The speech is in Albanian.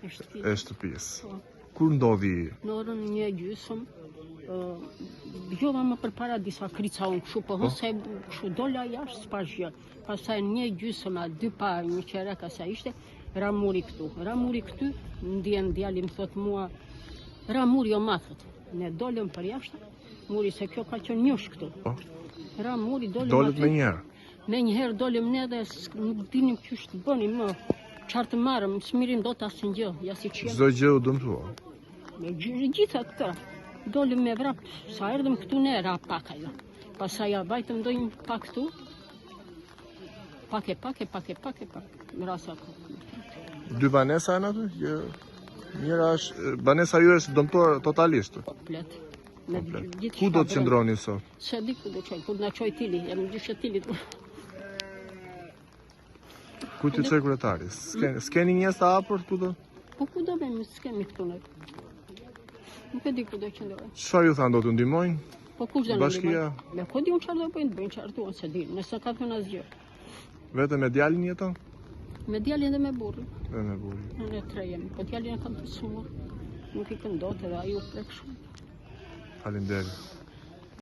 e shtëpisë. Kur ndodhi? Në orën 1:30, dëgjova më përpara disa krica unë kështu, po se kështu dola jashtë s'pash gjë. Pastaj 1:30 a 2 pa një qereka sa ishte, Ramuri këtu, ndjen djali më thot mua, Ramuri o mathët. Ne dolëm për jashtë, muri se kjo ka qenë njësh këtu. Ramuri dolëm Dolët me njerë? Me njëherë dolëm ne dhe nuk dinim qysh të bënim më, qartë të marëm, s'mirim do të asë gjë, ja si qenë. Çdo gjë u dëmtua? Me gjitha këta, dolëm me vrap, sa erdhëm këtu ne, ra pak ajo. Pasaj ja vajtëm dojnë pak këtu, pak, rasa këtu. 2 banesa janë aty? Njëra është, banesa ju është dëmtuar totalisht? Komplet. Ku do të qëndroni sot? Se di ku do qoj, ku na qoj tili, jam në gjyshe tili. Ku ti qoj kryetari? S'keni njerëz të hapur ku do? Po ku do vemi, s'kemi këtu ne. Nuk e di ku do qëndrojnë. Çfarë ju thanë, do të ndihmojnë? Po kush do në Bashkia? Me po di unë qarë do bëjnë qartuan, se di, nëse ka të në asgjë. Vetëm me djalin jeton? Me djalin dhe me burrin. Dhe me burrin. Ne 3 jemi, po djalin e kam të sumur. Nuk i këndot edhe a ju plek shumë. Faleminderit.